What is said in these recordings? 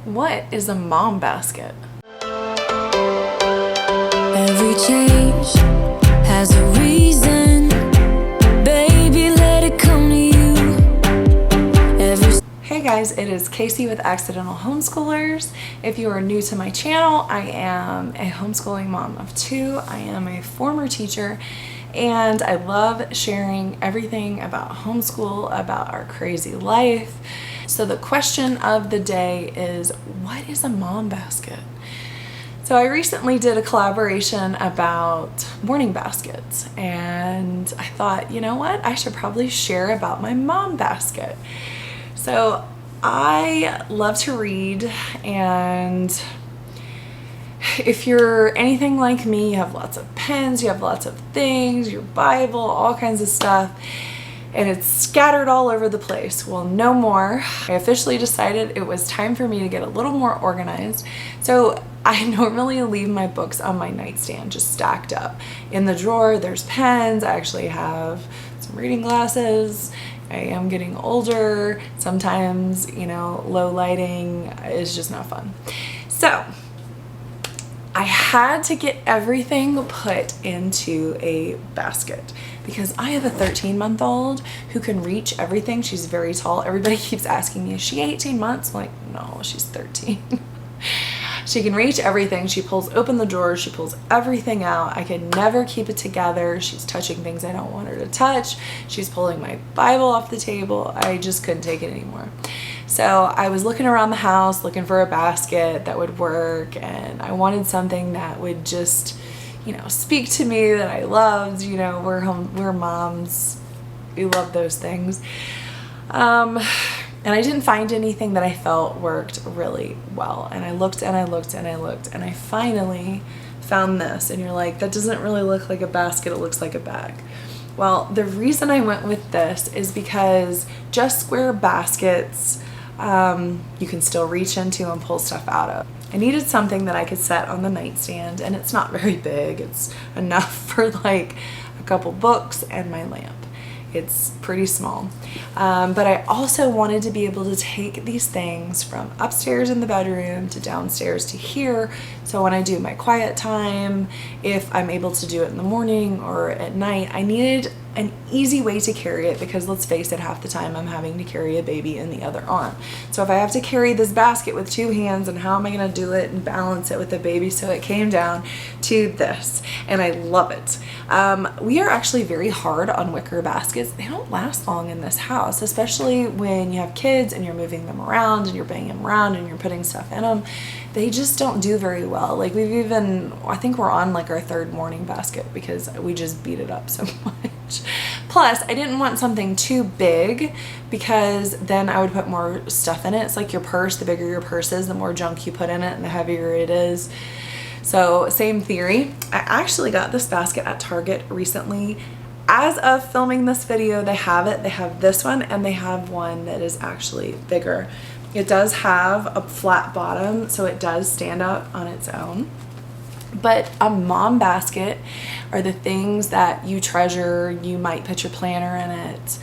What is a mom basket? Every change has a reason. Baby, let it come to you. Hey guys, it is Casey with Accidental Homeschoolers. If you are new to my channel, I am a homeschooling mom of two. I am a former teacher, and I love sharing everything about homeschool, about our crazy life. So the question of the day is, what is a mom basket? So I recently did a collaboration about morning baskets, and I thought, you know what, I should probably share about my mom basket. So I love to read, and if you're anything like me, you have lots of pens, you have lots of things, your Bible, all kinds of stuff, and it's scattered all over the place. Well, no more. I officially decided it was time for me to get a little more organized. So I normally leave my books on my nightstand, just stacked up. In the drawer, there's pens. I actually have some reading glasses. I am getting older. Sometimes, you know, low lighting is just not fun. So I had to get everything put into a basket because I have a 13-month-old who can reach everything. She's very tall. Everybody keeps asking me, is she 18 months? I'm like, no, she's 13. She can reach everything. She pulls open the drawers. She pulls everything out. I can never keep it together. She's touching things I don't want her to touch. She's pulling my Bible off the table. I just couldn't take it anymore. So I was looking around the house looking for a basket that would work, and I wanted something that would just, you know, speak to me, that I loved. You know, we're moms. We love those things. And I didn't find anything that I felt worked really well. And I looked and I looked and I looked, and I finally found this. And you're like, that doesn't really look like a basket, it looks like a bag. Well, the reason I went with this is because just square baskets, you can still reach into and pull stuff out of. I needed something that I could set on the nightstand, and it's not very big. It's enough for like a couple books and my lamp. It's pretty small. But I also wanted to be able to take these things from upstairs in the bedroom to downstairs to here. So when I do my quiet time, if I'm able to do it in the morning or at night, I needed an easy way to carry it, because let's face it, half the time I'm having to carry a baby in the other arm. So if I have to carry this basket with two hands, and how am I going to do it and balance it with the baby? So it came down to this, and I love it. We are actually very hard on wicker baskets. They don't last long in this house, especially when you have kids and you're moving them around and you're banging them around and you're putting stuff in them. They just don't do very well. Like I think we're on like our third morning basket because we just beat it up so much. Plus, I didn't want something too big, because then I would put more stuff in it. It's like your purse. The bigger your purse is, the more junk you put in it and the heavier it is. So same theory. I actually got this basket at Target recently. As of filming this video, they have it. They have this one, and they have one that is actually bigger. It does have a flat bottom, so it does stand up on its own. But a mom basket are the things that you treasure. You might put your planner in it.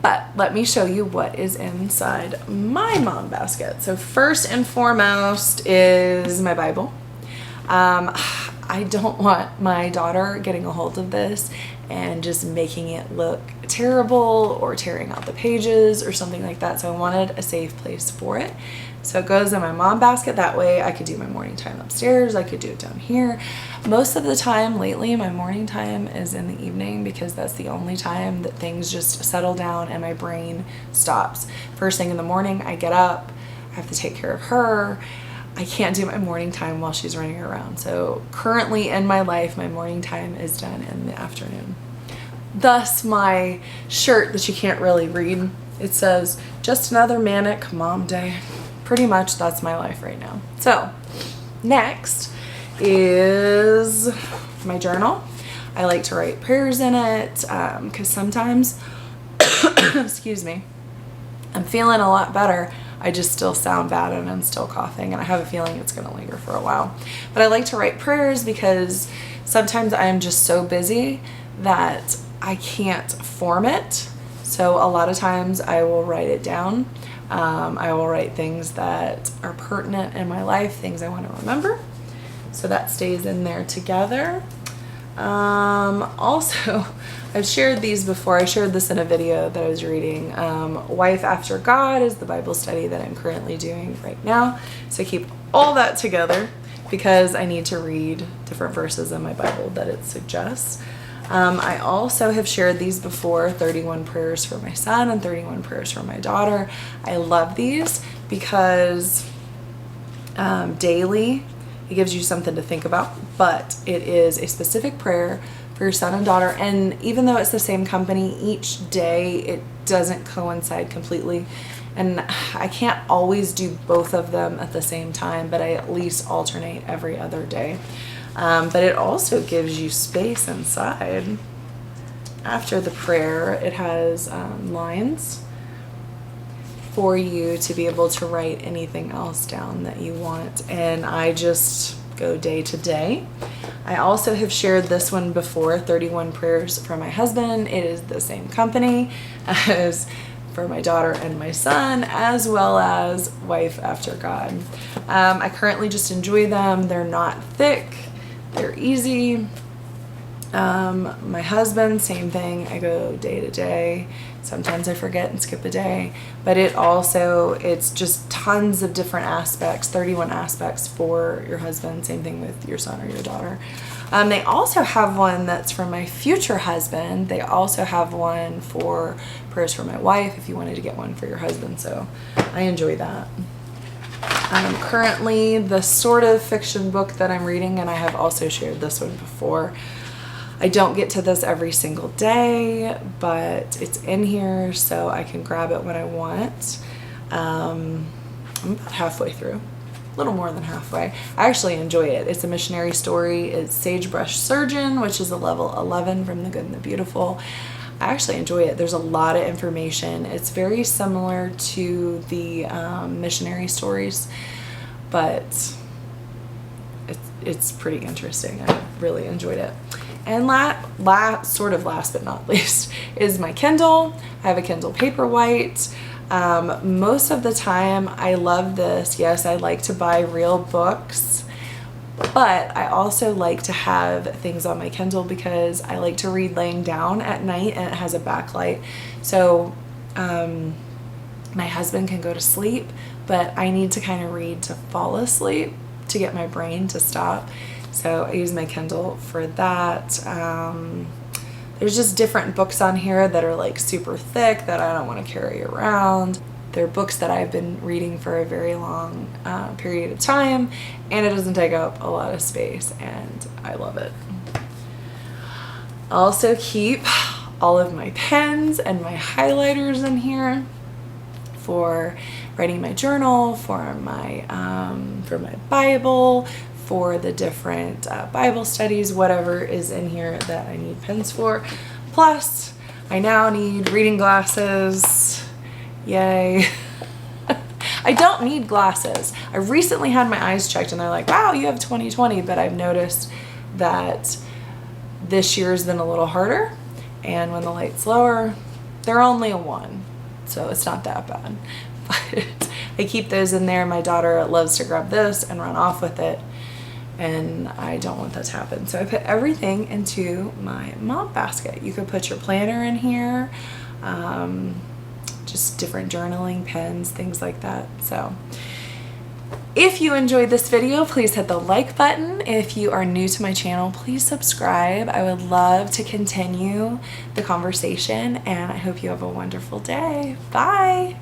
But let me show you what is inside my mom basket. So first and foremost is my Bible. I don't want my daughter getting a hold of this and just making it look terrible or tearing out the pages or something like that. So I wanted a safe place for it. So it goes in my mom basket. That way I could do my morning time upstairs. I could do it down here. Most of the time lately, my morning time is in the evening, because that's the only time that things just settle down and my brain stops. First thing in the morning, I get up, I have to take care of her. I can't do my morning time while she's running around. So currently in my life, my morning time is done in the afternoon. Thus my shirt that you can't really read, it says, just another manic mom day. Pretty much that's my life right now. So next is my journal. I like to write prayers in it because sometimes, excuse me, I'm feeling a lot better. I just still sound bad and I'm still coughing, and I have a feeling it's going to linger for a while. But I like to write prayers because sometimes I am just so busy that I can't form it. So a lot of times I will write it down, I will write things that are pertinent in my life, things I want to remember. So that stays in there together. Also, I've shared these before. I shared this in a video that I was reading. Wife After God is the Bible study that I'm currently doing right now. So I keep all that together because I need to read different verses in my Bible that it suggests. I also have shared these before, 31 prayers for my son and 31 prayers for my daughter. I love these because daily it gives you something to think about, but it is a specific prayer for your son and daughter. And even though it's the same company, each day it doesn't coincide completely. And I can't always do both of them at the same time, but I at least alternate every other day. But it also gives you space inside. After the prayer, it has lines for you to be able to write anything else down that you want. And I just go day to day. I also have shared this one before, 31 prayers for my husband. It is the same company as for my daughter and my son, as well as Wife After God. I currently just enjoy them. They're not thick. They're easy. My husband, same thing. I go day to day. Sometimes I forget and skip a day, but it's just tons of different aspects, 31 aspects for your husband. Same thing with your son or your daughter. They also have one that's for my future husband. They also have one for prayers for my wife if you wanted to get one for your husband. So I enjoy that. Currently, the sort of fiction book that I'm reading, and I have also shared this one before. I don't get to this every single day, but it's in here so I can grab it when I want. I'm about halfway through, a little more than halfway. I actually enjoy it. It's a missionary story. It's Sagebrush Surgeon, which is a level 11 from The Good and the Beautiful. I actually enjoy it. There's a lot of information. It's very similar to the missionary stories, but it's pretty interesting. I really enjoyed it. And sort of last but not least is my Kindle. I have a Kindle Paperwhite. Most of the time I love this. Yes, I like to buy real books, but I also like to have things on my Kindle because I like to read laying down at night, and it has a backlight. So my husband can go to sleep, but I need to kind of read to fall asleep to get my brain to stop. So I use my Kindle for that. There's just different books on here that are like super thick that I don't want to carry around. They're books that I've been reading for a very long period of time, and it doesn't take up a lot of space, and I love it. I also keep all of my pens and my highlighters in here for writing my journal, for my Bible, for the different Bible studies, whatever is in here that I need pens for. Plus, I now need reading glasses. Yay. I don't need glasses. I recently had my eyes checked and they're like, wow, you have 20/20, but I've noticed that this year's been a little harder, and when the light's lower, they're only a 1, so it's not that bad. But I keep those in there. My daughter loves to grab this and run off with it, and I don't want that to happen. So I put everything into my mop basket. You could put your planner in here, just different journaling, pens, things like that. So if you enjoyed this video, please hit the like button. If you are new to my channel, please subscribe. I would love to continue the conversation, and I hope you have a wonderful day. Bye.